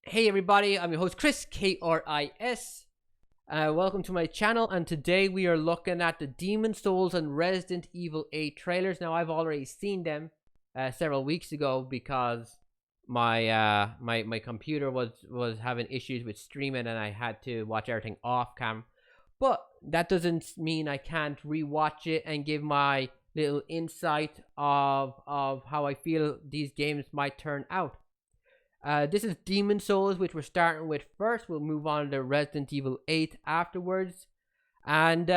Hey everybody, I'm your host Chris, K-R-I-S. Welcome to my channel, and today we are looking at the Demon Souls and Resident Evil 8 trailers. Now, I've already seen them several weeks ago because my computer was having issues with streaming and I had to watch everything off cam. But that doesn't mean I can't rewatch it and give my little insight of how I feel these games might turn out. This is Demon Souls, which we're starting with first. We'll move on to Resident Evil 8 afterwards. And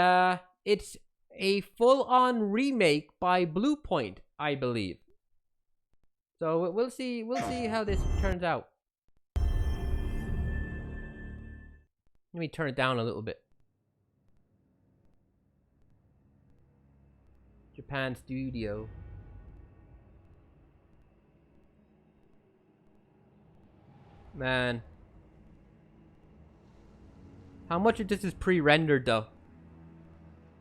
it's a full-on remake by Bluepoint, I believe. So we'll see how this turns out. Let me turn it down a little bit. Japan Studio. Man, how much of this is pre-rendered though?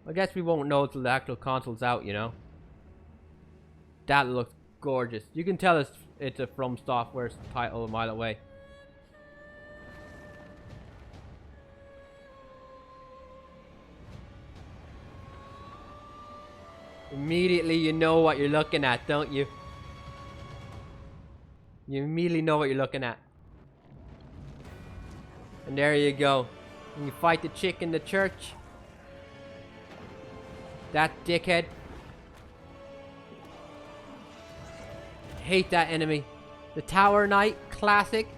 I guess we won't know until the actual console's out, you know. That looks gorgeous. You can tell it's a From Software title a mile away. Immediately you know what you're looking at, don't you? You immediately know what you're looking at. And there you go. And you fight the chick in the church. That dickhead. Hate that enemy. The Tower Knight, classic.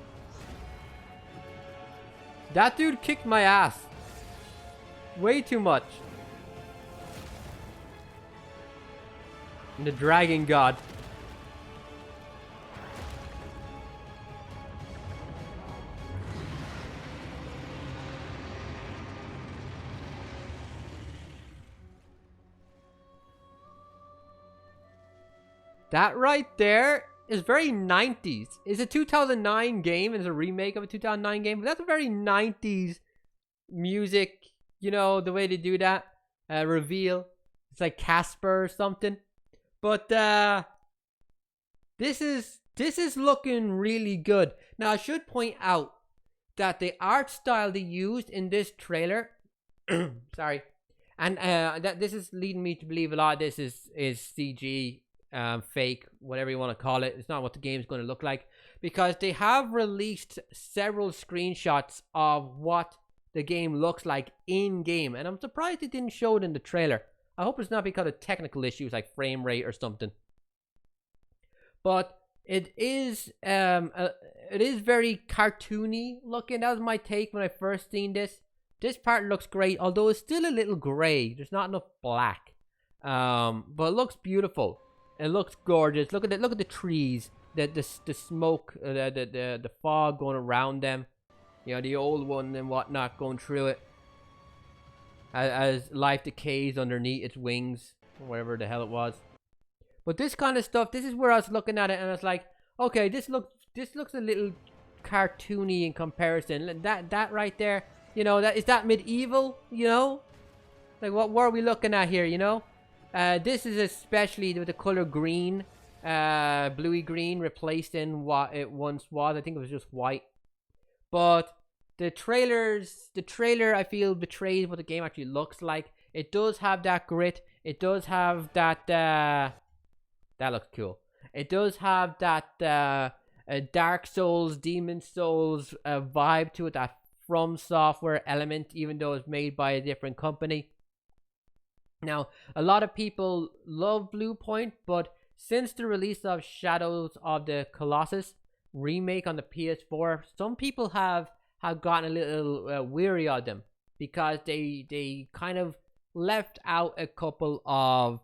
That dude kicked my ass. Way too much. And the Dragon God. That right there is very 90s. It's a 2009 game. It's a remake of a 2009 game. But that's a very 90s music. You know, the way they do that. Reveal. It's like Casper or something. But this is looking really good. Now, I should point out that the art style they used in this trailer... sorry. And that this is leading me to believe a lot of this is CG... fake, whatever you want to call it. It's not what the game's going to look like, because they have released several screenshots of what the game looks like in game, and I'm surprised it didn't show it in the trailer. I hope it's not because of technical issues like frame rate or something, but it is very cartoony looking. That was my take when I first seen this. This part looks great, although it's still a little gray. There's not enough black, but it looks beautiful. It looks gorgeous. Look at it. Look at the trees. The smoke, the fog going around them. You know, the old one and whatnot going through it. As life decays underneath its wings, or whatever the hell it was. But this kind of stuff. This is where I was looking at it, and I was like, okay, this looks a little cartoony in comparison. That right there. You know, is that medieval? You know, like what are we looking at here? You know. This is especially with the color green, bluey green, replacing what it once was. I think it was just white. But the trailer I feel betrays what the game actually looks like. It does have that grit. It does have that, that looks cool. It does have that, Dark Souls, Demon Souls vibe to it, that From Software element, even though it's made by a different company. Now, a lot of people love Bluepoint, but since the release of Shadows of the Colossus remake on the PS4, some people have gotten a little weary of them, because they kind of left out a couple of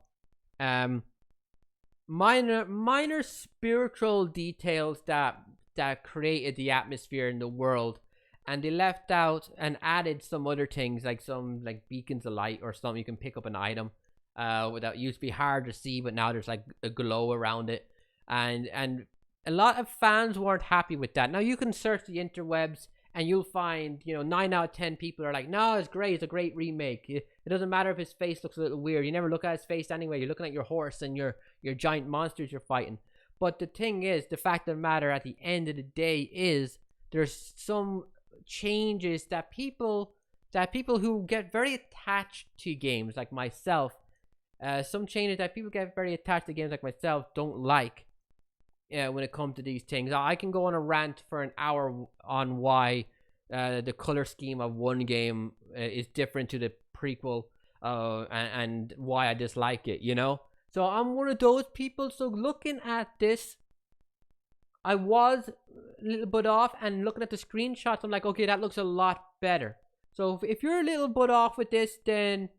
minor spiritual details that created the atmosphere in the world. And they left out and added some other things, like some beacons of light or something. You can pick up an item without used to be hard to see, but now there's like a glow around it. And a lot of fans weren't happy with that. Now you can search the interwebs and you'll find, you know, 9 out of 10 people are like, no, it's great, it's a great remake. It doesn't matter if his face looks a little weird. You never look at his face anyway. You're looking at your horse and your giant monsters you're fighting. But the thing is, the fact of the matter at the end of the day is there's some changes that people who get very attached to games like myself, some changes that people get very attached to games like myself don't like. When it comes to these things, I can go on a rant for an hour on why the color scheme of one game is different to the prequel, and why I dislike it, you know? So I'm one of those people. So looking at this, I was a little bit off, and looking at the screenshots, I'm like, okay, that looks a lot better. So if you're a little bit off with this, then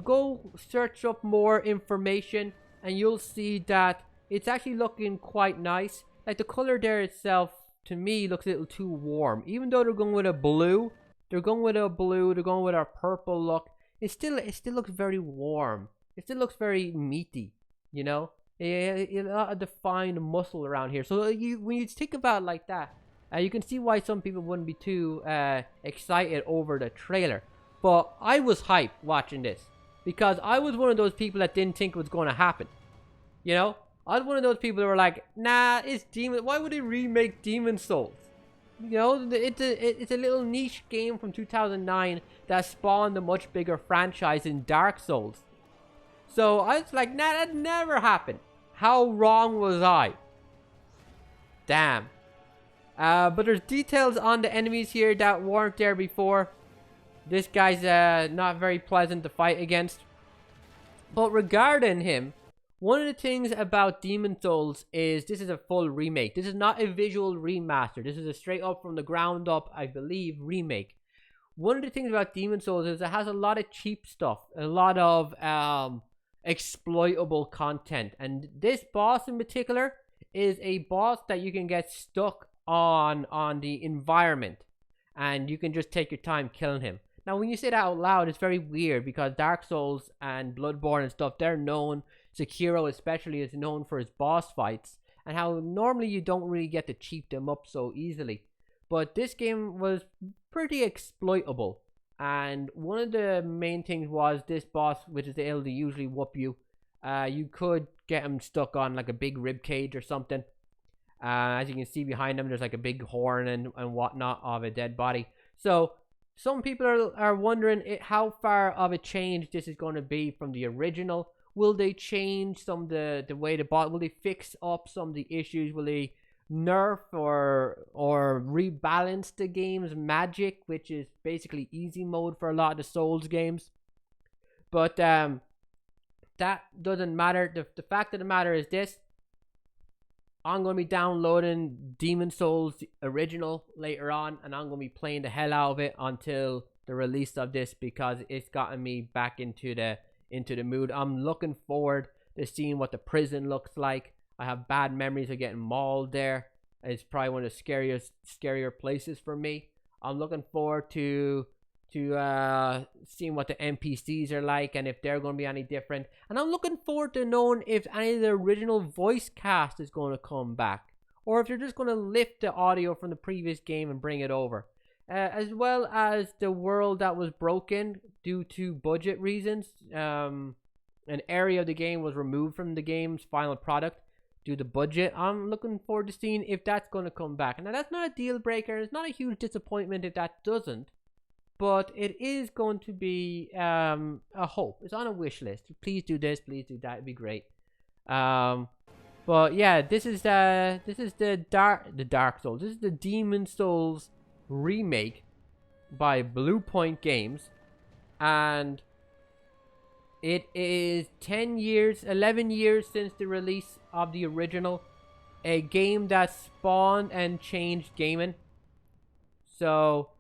go search up more information, and you'll see that it's actually looking quite nice. Like the color there itself, to me, looks a little too warm. Even though they're going with a blue, they're going with a purple look. It still looks very warm. It still looks very meaty, you know? A lot of defined muscle around here. So when you think about it like that, you can see why some people wouldn't be too excited over the trailer. But I was hyped watching this, because I was one of those people that didn't think it was going to happen. You know? I was one of those people that were like, nah, it's Demon. Why would they remake Demon Souls? You know, it's a little niche game from 2009 that spawned a much bigger franchise in Dark Souls. So I was like, nah, that never happened. How wrong was I? Damn. But there's details on the enemies here that weren't there before. This guy's not very pleasant to fight against. But regarding him, one of the things about Demon Souls is this is a full remake. This is not a visual remaster. This is a straight up from the ground up, I believe, remake. One of the things about Demon Souls is it has a lot of cheap stuff, a lot of exploitable content. And this boss in particular is a boss that you can get stuck on the environment, and you can just take your time killing him. Now, when you say that out loud, it's very weird, because Dark Souls and Bloodborne and stuff, they're known, Sekiro especially, is known for his boss fights, and how normally you don't really get to cheat them up so easily. But this game was pretty exploitable, and one of the main things was this boss, which is able to usually whoop you. You could get him stuck on like a big rib cage or something. As you can see behind him, there's like a big horn and whatnot of a dead body. So some people are wondering how far of a change this is going to be from the original. Will they change some of the way the bot? Will they fix up some of the issues? Will they nerf or rebalance the game's magic, which is basically easy mode for a lot of the Souls games? But that doesn't matter. The fact of the matter is this: I'm going to be downloading Demon Souls original later on, and I'm going to be playing the hell out of it until the release of this, because it's gotten me back into the mood. I'm looking forward to seeing what the prison looks like. I have bad memories of getting mauled there. It's probably one of the scarier places for me. I'm looking forward to seeing what the NPCs are like, and if they're going to be any different. And I'm looking forward to knowing if any of the original voice cast is going to come back, or if they're just going to lift the audio from the previous game and bring it over. As well as the world that was broken due to budget reasons. An area of the game was removed from the game's final product due to budget. I'm looking forward to seeing if that's going to come back. Now, that's not a deal breaker. It's not a huge disappointment if that doesn't. But it is going to be a hope. It's on a wish list. Please do this. Please do that. It'd be great. But yeah, this is the Dark Souls. This is the Demon Souls remake by Bluepoint Games, and it is 11 years since the release of the original, a game that spawned and changed gaming. So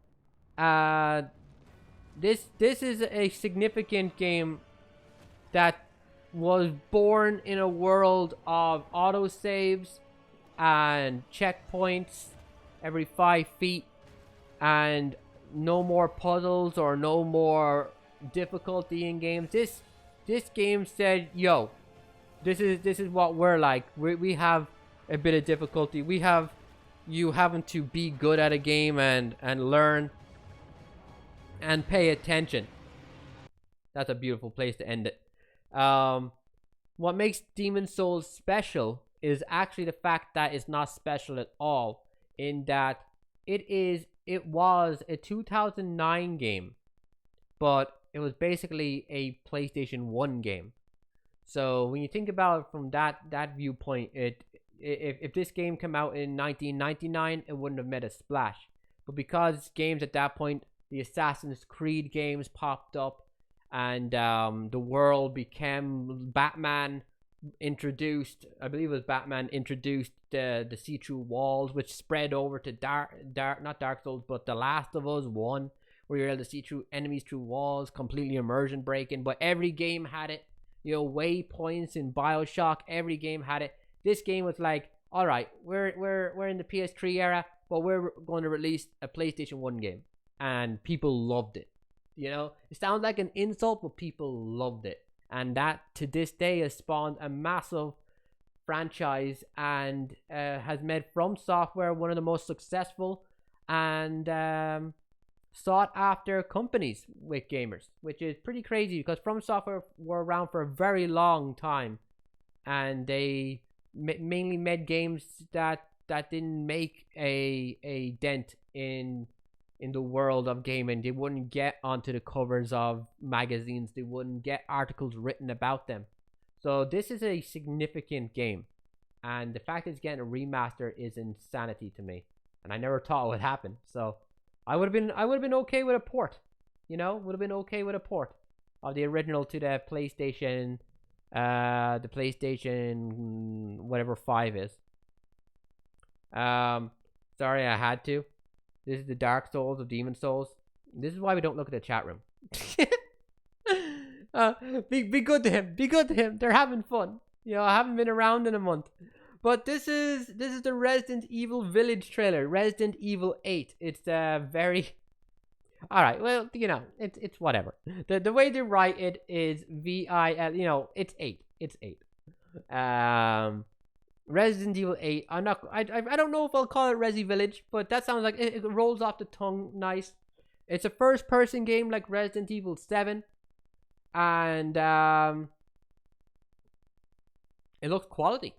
this is a significant game that was born in a world of autosaves and checkpoints every 5 feet, and no more puzzles or no more difficulty in games. This game said, yo, this is what we're like. We have a bit of difficulty. We have you having to be good at a game and learn and pay attention. That's a beautiful place to end it. What makes Demon Souls special is actually the fact that it's not special at all. in that it was a 2009 game, but it was basically a PlayStation 1 game. So when you think about it from that viewpoint, if this game came out in 1999, it wouldn't have made a splash. But because games at that point, the Assassin's Creed games popped up, and the world became Batman introduced. I believe it was Batman introduced the see-through walls, which spread over to not Dark Souls, but The Last of Us 1, where you're able to see through enemies through walls, completely immersion breaking. But every game had it. You know, waypoints in BioShock, every game had it. This game was like, all right, we're in the PS3 era, but we're going to release a PlayStation 1 game, and people loved it. You know, it sounds like an insult, but people loved it, and that to this day has spawned a massive franchise and has made From Software one of the most successful and sought after companies with gamers, which is pretty crazy because From Software were around for a very long time, and they mainly made games that didn't make a dent in the world of gaming. They wouldn't get onto the covers of magazines. They wouldn't get articles written about them. So this is a significant game, and the fact it's getting a remaster is insanity to me. And I never thought it would happen. So I would have been okay with a port. You know, would have been okay with a port of the original to the PlayStation, whatever 5 is. Sorry, I had to. This is the Dark Souls of Demon Souls. This is why we don't look at the chat room. Be good to him. Be good to him. They're having fun. You know, I haven't been around in a month. But this is the Resident Evil Village trailer. Resident Evil 8. It's very... Alright, well, you know, it's whatever. The way they write it is VIL, you know, it's 8. It's 8. Resident Evil 8. I don't know if I'll call it Resi Village, but that sounds like it rolls off the tongue nice. It's a first person game like Resident Evil 7. And it looks quality.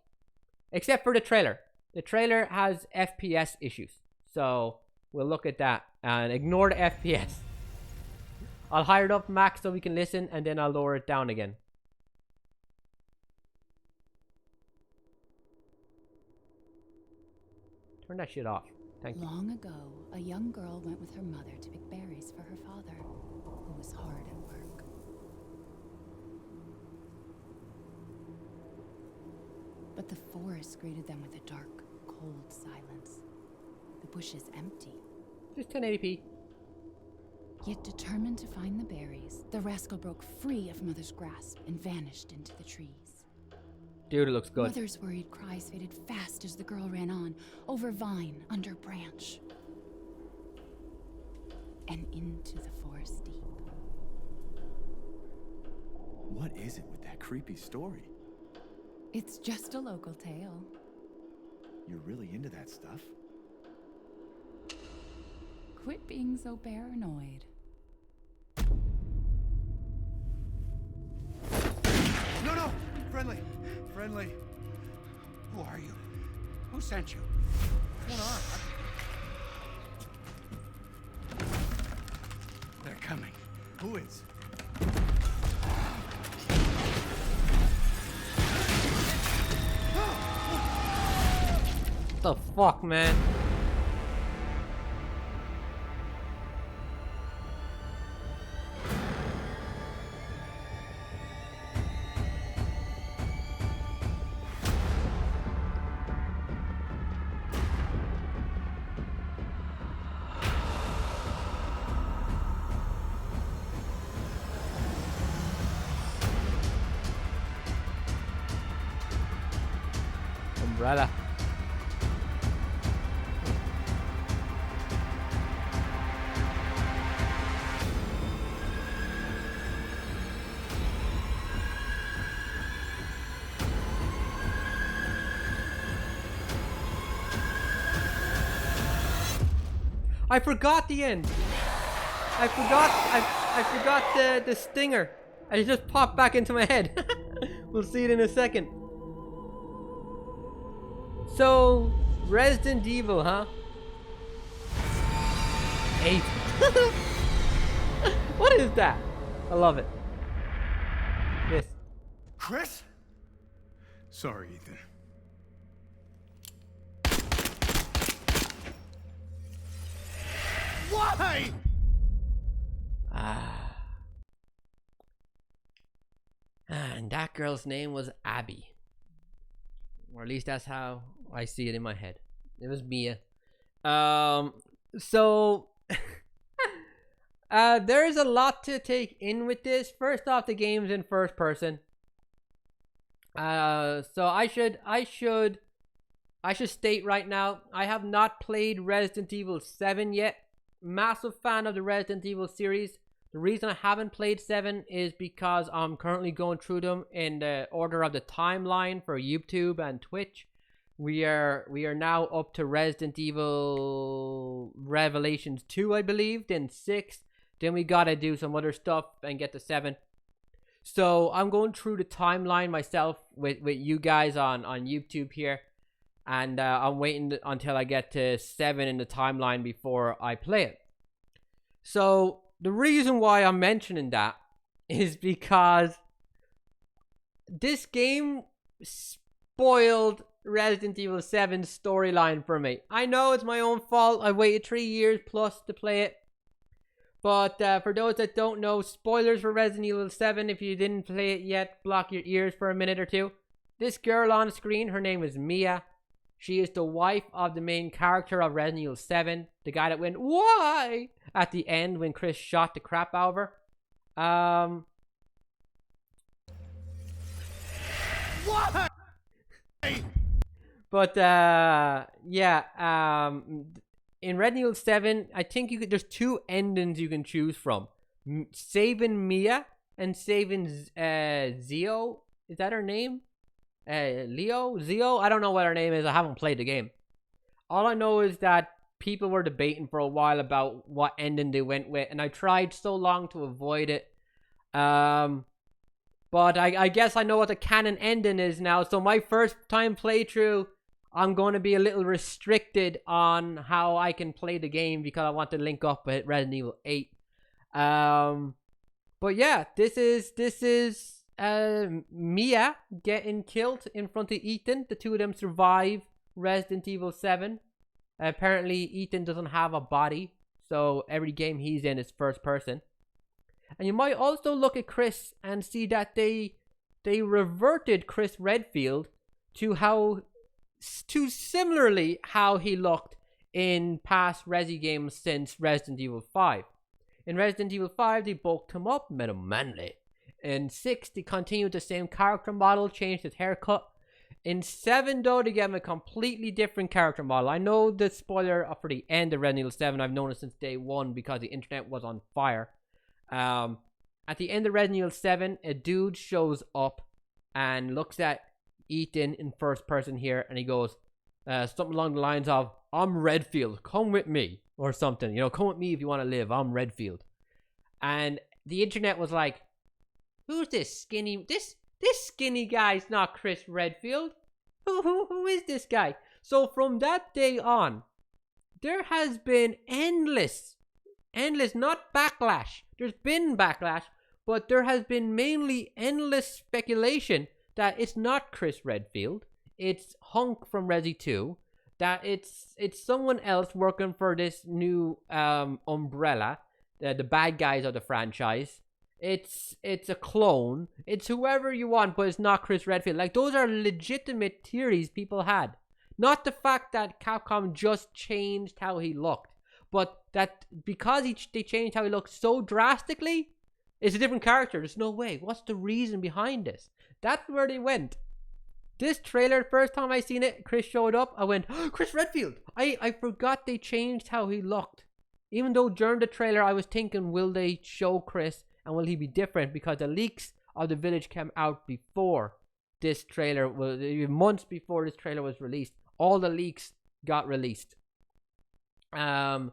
Except for the trailer. The trailer has FPS issues. So we'll look at that and ignore the FPS. I'll hire it up max so we can listen, and then I'll lower it down again. Turn that shit off. Thank you. Long ago, a young girl went with her mother to pick berries for her father, who was hard at work. But the forest greeted them with a dark, cold silence. The bushes empty. Just 1080p. Yet determined to find the berries, the rascal broke free of Mother's grasp and vanished into the trees. Dude, it looks good. Mother's worried cries faded fast as the girl ran on, over vine, under branch, and into the forest deep. What is it with that creepy story? It's just a local tale. You're really into that stuff? Quit being so paranoid. No! Friendly! Friendly! Who are you? Who sent you? What's going on? They're coming. Who is? What the fuck, man? Umbrella. I forgot the end. I forgot the stinger. And it just popped back into my head. We'll see it in a second. So, Resident Evil, huh? 8. What is that? I love it. This. Chris? Sorry, Ethan. Why? And that girl's name was Abby. Or at least that's how I see it in my head. It was Mia. So there's a lot to take in with this. First off, the game's in first person. So I should state right now, I have not played Resident Evil 7 yet. Massive fan of the Resident Evil series. The reason I haven't played 7 is because I'm currently going through them in the order of the timeline for YouTube and Twitch. We are now up to Resident Evil Revelations 2, I believe, then 6. Then we gotta do some other stuff and get to 7. So I'm going through the timeline myself with you guys on YouTube here. And I'm waiting until I get to 7 in the timeline before I play it. So the reason why I'm mentioning that is because this game spoiled Resident Evil 7's storyline for me. I know it's my own fault. I waited 3 years plus to play it. But for those that don't know, spoilers for Resident Evil 7. If you didn't play it yet, block your ears for a minute or two. This girl on screen, her name is Mia. She is the wife of the main character of Resident Evil 7. The guy that went, "Why?" at the end when Chris shot the crap out of her. Why? But, yeah, in Resident Evil 7, I think there's 2 endings you can choose from. Saving Mia and saving Zio. Is that her name? Zio? I don't know what her name is. I haven't played the game. All I know is that people were debating for a while about what ending they went with, and I tried so long to avoid it. But I guess I know what the canon ending is now, so my first time playthrough, I'm going to be a little restricted on how I can play the game because I want to link up with Resident Evil 8. But yeah, this is Mia getting killed in front of Ethan. The two of them survive Resident Evil 7. Apparently, Ethan doesn't have a body, so every game he's in is first person. And you might also look at Chris and see that they reverted Chris Redfield to similarly how he looked in past Resi games since Resident Evil 5. In Resident Evil 5, they bulked him up, made him manly. In 6, they continued the same character model, changed his haircut. In 7, though, they gave him a completely different character model. I know the spoiler for the end of Resident Evil 7. I've known it since day 1 because the internet was on fire. At the end of Resident Evil 7, a dude shows up and looks at Ethan in first person here, and he goes something along the lines of, "I'm Redfield, come with me," or something. You know, "Come with me if you want to live, I'm Redfield." And the internet was like, "Who's this skinny? This skinny guy's not Chris Redfield. Who is this guy?" So from that day on, there has been endless, not backlash. There's been backlash, but there has been mainly endless speculation that it's not Chris Redfield. It's Hunk from Resi 2. That it's someone else working for this new umbrella, the bad guys of the franchise. It's a clone. It's whoever you want, but it's not Chris Redfield. Like, those are legitimate theories people had. Not the fact that Capcom just changed how he looked, but that because they changed how he looked so drastically, it's a different character. There's no way. What's the reason behind this? That's where they went. This trailer, first time I seen it, Chris showed up, I went, "Oh, Chris Redfield!" I forgot they changed how he looked. Even though during the trailer I was thinking, will they show Chris and will he be different? Because the leaks of The Village came out before this trailer was, months before this trailer was released. All the leaks got released. So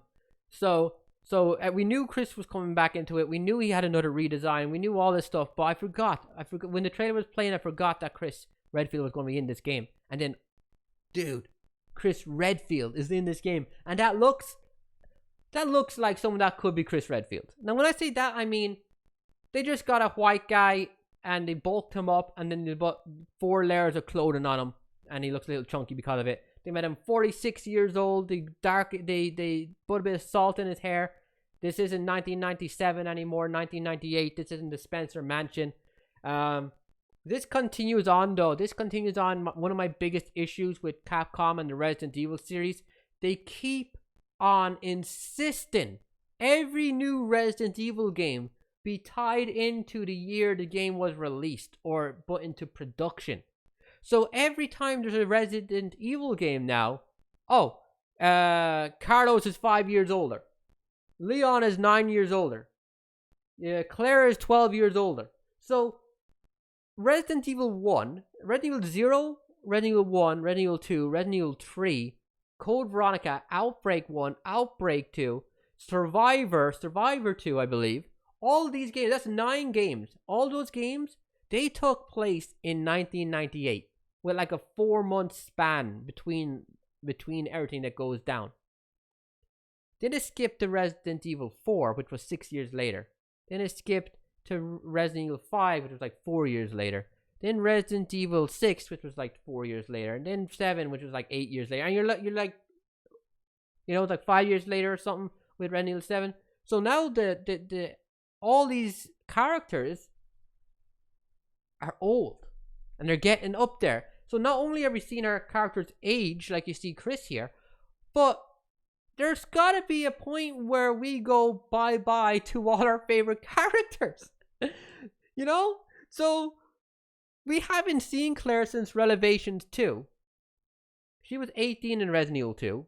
we knew Chris was coming back into it. We knew he had another redesign. We knew all this stuff, but I forgot when the trailer was playing. I forgot that Chris Redfield was going to be in this game. And then, dude, Chris Redfield is in this game, and that looks that looks like someone that could be Chris Redfield. Now, when I say that, I mean they just got a white guy and they bulked him up, and then they put 4 layers of clothing on him, and he looks a little chunky because of it. They made him 46 years old. They put a bit of salt in his hair. This isn't 1997 anymore. 1998. This isn't the Spencer Mansion. This continues on though. This continues on. One of my biggest issues with Capcom and the Resident Evil series. They keep on insisting every new Resident Evil game be tied into the year the game was released or put into production. So every time there's a Resident Evil game now, Carlos is 5 years older. Leon is 9 years older. Claire is 12 years older. So Resident Evil 1, Resident Evil 0, Resident Evil 1, Resident Evil 2, Resident Evil 3, Code Veronica, Outbreak 1, Outbreak 2, Survivor 2, I believe. All these games, that's 9 games. All those games, they took place in 1998 with like a 4-month span between everything that goes down. Then it skipped to Resident Evil 4, which was 6 years later. Then it skipped to Resident Evil 5, which was like 4 years later. Then Resident Evil 6, which was like 4 years later. And then 7, which was like 8 years later. And you're like, you know, it's like 5 years later or something with Resident Evil 7. So now the all these characters are old. And they're getting up there. So not only have we seen our characters age, like you see Chris here, but there's gotta be a point where we go bye-bye to all our favorite characters. You know? So, we haven't seen Claire since Revelations 2. She was 18 in Resident Evil 2.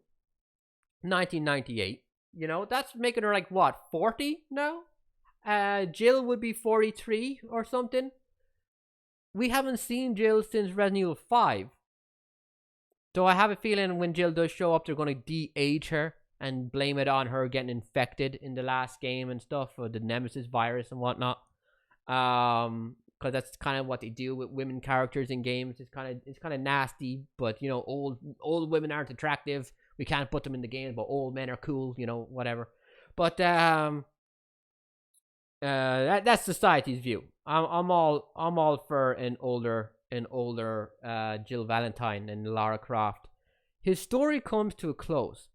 1998. You know? That's making her like, what, 40 now? Jill would be 43 or something. We haven't seen Jill since Resident Evil 5. So I have a feeling when Jill does show up, they're going to de-age her and blame it on her getting infected in the last game and stuff, or the Nemesis virus and whatnot. Because that's kind of what they do with women characters in games. It's kind of nasty, but you know, old women aren't attractive. We can't put them in the game, but old men are cool. You know, whatever. But that's society's view. I'm all for an older Jill Valentine and Lara Croft. His story comes to a close.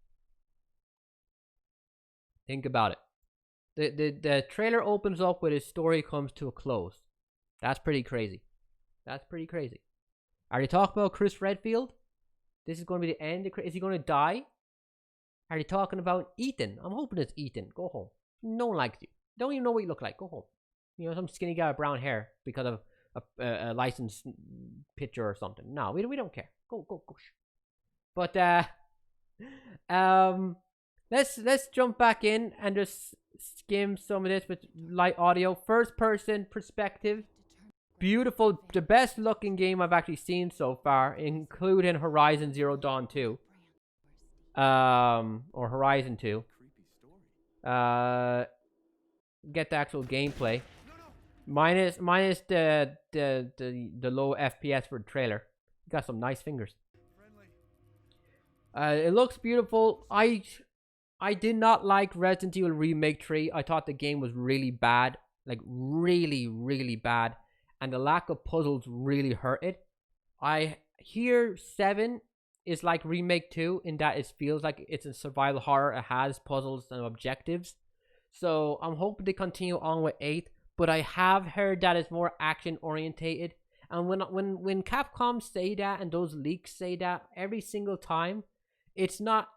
Think about it. The trailer opens up with his story comes to a close. That's pretty crazy. That's pretty crazy. Are they talking about Chris Redfield? This is going to be the end. Is he going to die? Are they talking about Ethan? I'm hoping it's Ethan. Go home. No one likes you. Don't even know what you look like. Go home. You know, some skinny guy with brown hair because of a licensed picture or something. No, we don't care. Go. But let's jump back in and just skim some of this with light audio. First person perspective. Beautiful, the best looking game I've actually seen so far, including Horizon Zero Dawn 2. Or Horizon 2. Get the actual gameplay. Minus the low FPS for the trailer. Got some nice fingers. It looks beautiful. I did not like Resident Evil Remake 3. I thought the game was really bad. Like really, really bad. And the lack of puzzles really hurt it. I hear 7 is like Remake 2 in that it feels like it's a survival horror. It has puzzles and objectives. So I'm hoping they continue on with 8. But I have heard that it's more action orientated. And when Capcom say that and those leaks say that, every single time, it's not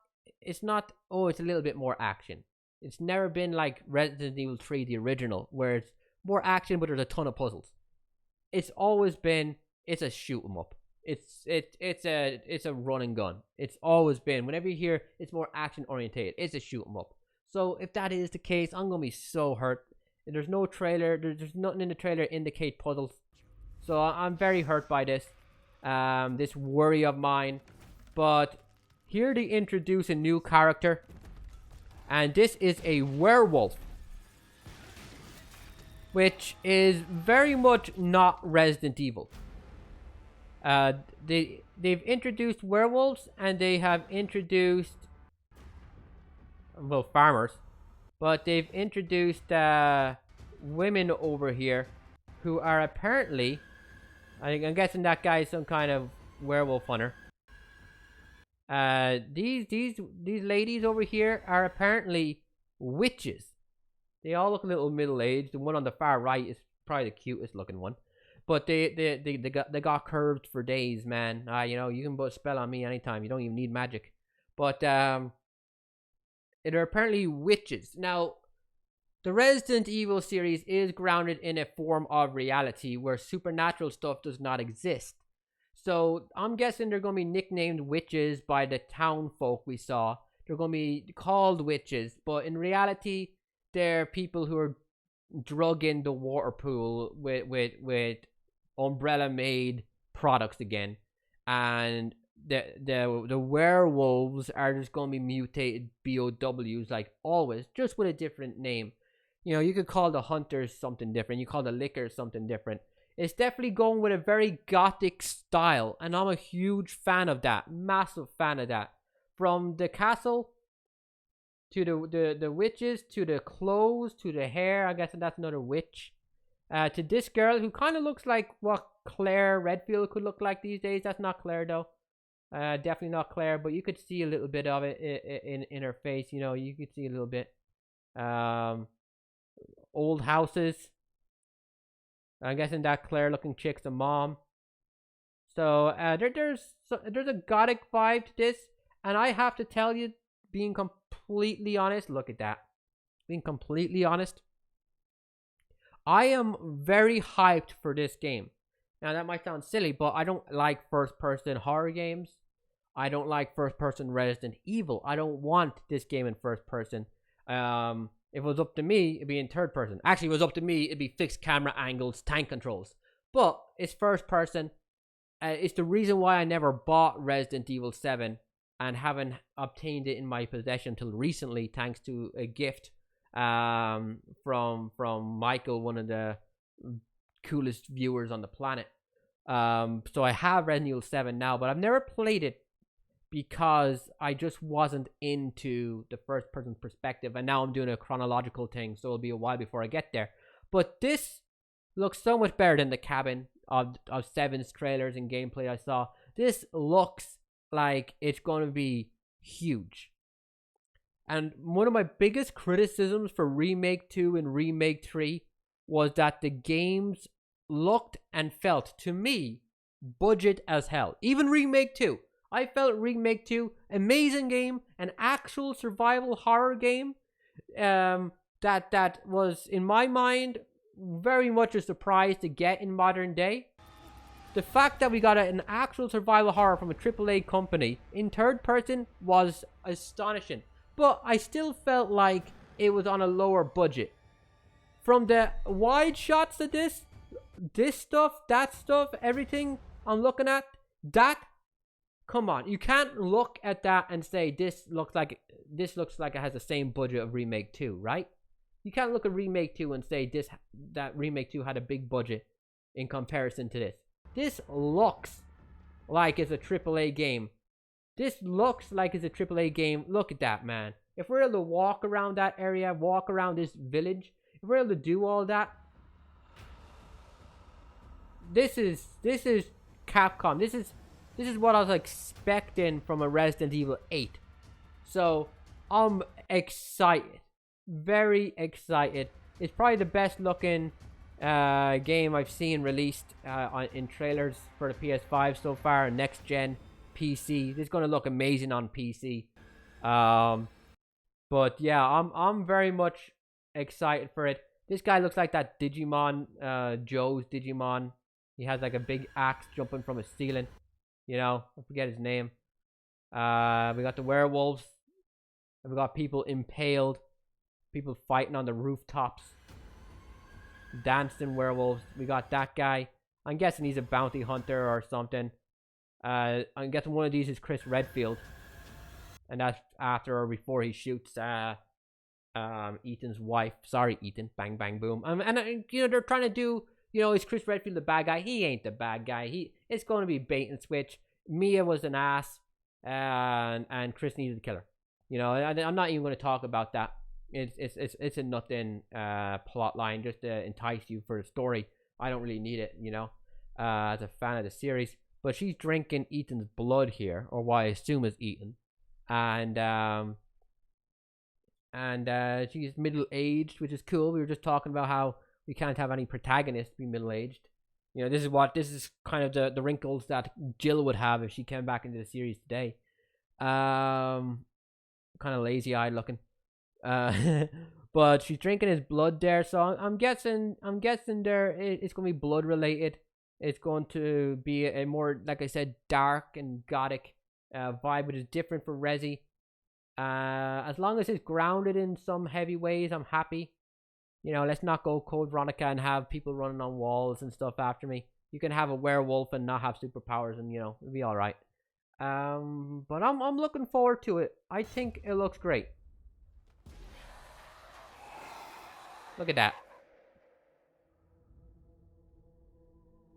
oh, it's a little bit more action. It's never been like Resident Evil 3, the original, where it's more action but there's a ton of puzzles. It's always been, it's a shoot 'em up. It's a run and gun. It's always been, whenever you hear it's more action orientated, it's a shoot 'em up. So if that is the case, I'm gonna be so hurt. There's no trailer. There's nothing in the trailer to indicate puzzles. So I'm very hurt by this. This worry of mine. But here they introduce a new character. And this is a werewolf. Which is very much not Resident Evil. They've introduced werewolves and they have introduced well, farmers. But they've introduced women over here who are apparently, I'm guessing that guy is some kind of werewolf hunter. These ladies over here are apparently witches. They all look a little middle-aged. The one on the far right is probably the cutest looking one. But they got curved for days, man. You know, you can put a spell on me anytime. You don't even need magic. But they're apparently witches. Now, the Resident Evil series is grounded in a form of reality where supernatural stuff does not exist. So I'm guessing they're going to be nicknamed witches by the town folk we saw. They're going to be called witches, but in reality, they're people who are drug in the water pool with umbrella-made products again, and the werewolves are just going to be mutated BOWs like always, just with a different name. You know, you could call the hunters something different. You call the lickers something different. It's definitely going with a very gothic style, and I'm a huge fan of that. Massive fan of that. From the castle to the witches, to the clothes, to the hair. I guess that's another witch. To this girl who kind of looks like what Claire Redfield could look like these days. That's not Claire though. Definitely not Claire, but you could see a little bit of it in her face. You know, you could see a little bit. Old houses. I'm guessing that Claire looking chick's the mom. So there's a gothic vibe to this, and I have to tell you, being completely honest, look at that. Being completely honest, I am very hyped for this game. Now that might sound silly, but I don't like first-person horror games. I don't like first-person Resident Evil. I don't want this game in first-person. If it was up to me, it'd be in third person. Actually, if it was up to me, it'd be fixed camera angles, tank controls. But it's first person. It's the reason why I never bought Resident Evil 7 and haven't obtained it in my possession until recently, thanks to a gift from Michael, one of the coolest viewers on the planet. So I have Resident Evil 7 now, but I've never played it because I just wasn't into the first person perspective, and now I'm doing a chronological thing, so it'll be a while before I get there. But this looks so much better than the cabin of 7's trailers and gameplay I saw. This looks like it's going to be huge. And one of my biggest criticisms for Remake 2 and Remake 3 was that the games looked and felt, to me, budget as hell. Even Remake 2. I felt Remake 2, amazing game, an actual survival horror game that was, in my mind, very much a surprise to get in modern day. The fact that we got an actual survival horror from a AAA company in third person was astonishing. But I still felt like it was on a lower budget. From the wide shots of this stuff, that stuff, everything I'm looking at, that, come on, you can't look at that and say this looks like it has the same budget of Remake 2, right? You can't look at Remake 2 and say that Remake 2 had a big budget in comparison to this. This looks like it's a AAA game. This looks like it's a AAA game. Look at that, man. If we're able to walk around that area, walk around this village, if we're able to do all that, this is Capcom. This is what I was expecting from a Resident Evil 8. So I'm excited, very excited. It's probably the best looking game I've seen released in trailers for the PS5 so far. Next gen PC. This is gonna look amazing on PC. But yeah, I'm very much excited for it. This guy looks like that Digimon, Joe's Digimon. He has like a big axe jumping from a ceiling. You know, I forget his name. We got the werewolves. And we got people impaled. People fighting on the rooftops. Dancing werewolves. We got that guy. I'm guessing he's a bounty hunter or something. I'm guessing one of these is Chris Redfield. And that's after or before he shoots Ethan's wife. Sorry, Ethan. Bang, bang, boom. And you know, they're trying to do, you know, is Chris Redfield the bad guy? He ain't the bad guy. It's going to be bait and switch. Mia was an ass. And Chris needed to kill her. You know, I'm not even going to talk about that. It's a nothing plot line just to entice you for the story. I don't really need it, you know, as a fan of the series. But she's drinking Ethan's blood here, or what I assume is Ethan, and she's middle aged, which is cool. We were just talking about how we can't have any protagonists be middle aged. You know, this is kind of the wrinkles that Jill would have if she came back into the series today. Kind of lazy eyed looking. But she's drinking his blood there, so I'm guessing there it's going to be blood related. It's going to be a more, like I said, dark and gothic vibe, which is different for Resi. As long as it's grounded in some heavy ways, I'm happy. You know, let's not go Code Veronica and have people running on walls and stuff after me. You can have a werewolf and not have superpowers, and you know, it'll be all right. But I'm looking forward to it. I think it looks great. Look at that.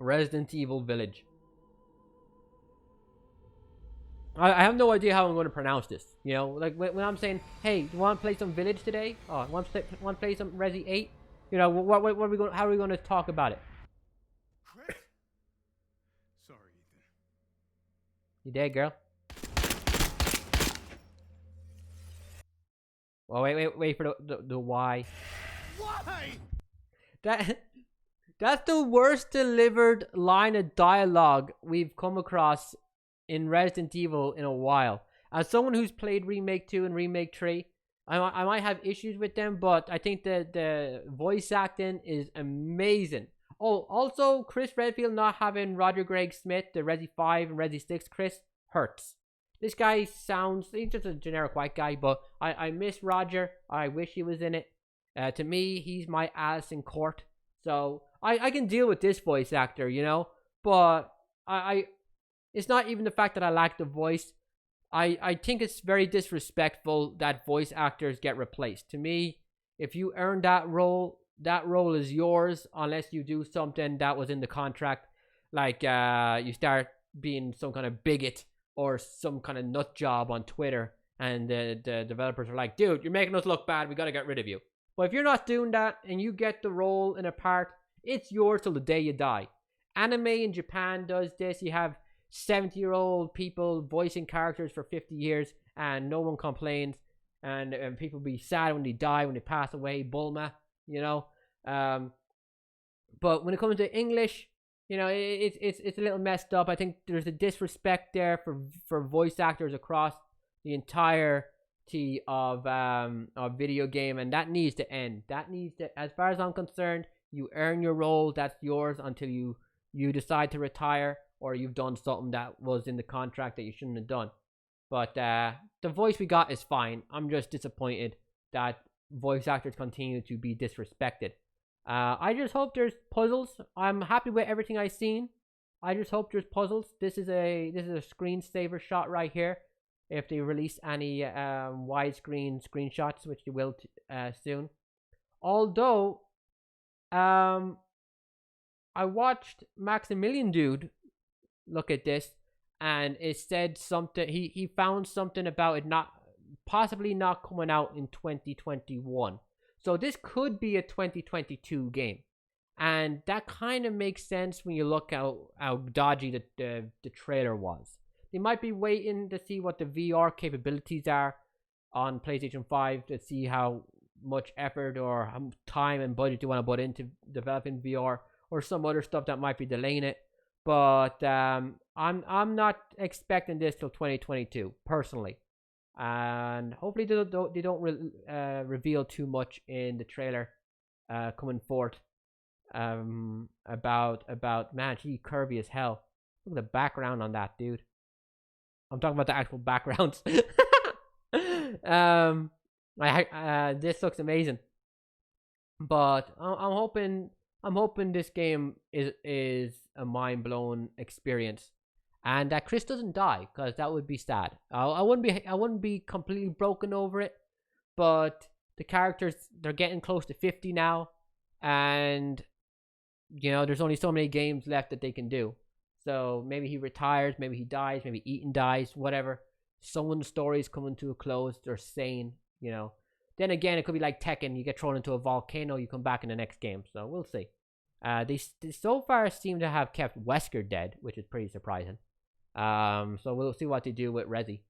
Resident Evil Village. I have no idea how I'm going to pronounce this. You know, like when I'm saying, hey, do you want to play some Village today? Oh, want to play some Resi 8? You know, what are we going? How are we going to talk about it? Sorry, Ethan. You dead, girl? Oh, wait for the why. Why? That's the worst delivered line of dialogue we've come across in Resident Evil in a while. As someone who's played Remake 2 and Remake 3, I might have issues with them, but I think the voice acting is amazing. Oh, also, Chris Redfield not having Roger Craig Smith, the Resi 5 and Resi 6 Chris, hurts. This guy he's just a generic white guy, but I miss Roger. I wish he was in it. To me, he's my Addison Court. So, I can deal with this voice actor, you know? But, it's not even the fact that I lack the voice. I think it's very disrespectful that voice actors get replaced. To me, if you earn that role is yours unless you do something that was in the contract. Like, you start being some kind of bigot or some kind of nut job on Twitter, and the developers are like, dude, you're making us look bad, we gotta get rid of you. But if you're not doing that and you get the role in a part, it's yours till the day you die. Anime in Japan does this. You have 70-year-old people voicing characters for 50 years and no one complains, and people be sad when they die, when they pass away. Bulma, you know. But when it comes to English, you know, it's a little messed up. I think there's a disrespect there for voice actors across the entirety of video game, and that needs to end. That needs to, as far as I'm concerned, you earn your role. That's yours until you decide to retire, or you've done something that was in the contract that you shouldn't have done. But the voice we got is fine. I'm just disappointed that voice actors continue to be disrespected. I just hope there's puzzles. I'm happy with everything I've seen. I just hope there's puzzles. This is a screensaver shot right here. If they release any widescreen screenshots, which they will soon. Although, I watched Maximilian Dude look at this, and it said something. He found something about it possibly not coming out in 2021. So this could be a 2022 game, and that kind of makes sense when you look how dodgy the trailer was. They might be waiting to see what the VR capabilities are on PlayStation 5 to see how much effort or how time and budget they want to put into developing VR, or some other stuff that might be delaying it. But I'm not expecting this till 2022 personally, and hopefully they don't reveal too much in the trailer coming forth about man, she curvy as hell. Look at the background on that, dude. I'm talking about the actual backgrounds. This looks amazing, but I'm hoping this game is a mind-blowing experience, and that Chris doesn't die, because that would be sad. I wouldn't be completely broken over it, but the characters, they're getting close to 50 now, and you know, there's only so many games left that they can do. So maybe he retires, maybe he dies, maybe Ethan dies, whatever. someone's story is coming to a close. They're sane, you know. Then again, it could be like Tekken. You get thrown into a volcano, you come back in the next game. So we'll see. They so far seem to have kept Wesker dead, which is pretty surprising. So we'll see what they do with Rezi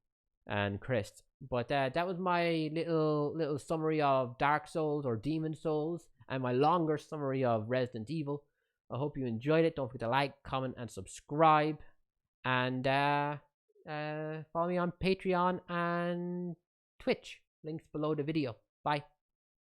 and Chris. But that was my little summary of Dark Souls or Demon Souls, and my longer summary of Resident Evil. I hope you enjoyed it. Don't forget to like, comment, and subscribe. And follow me on Patreon and Twitch. Links below the video. Bye.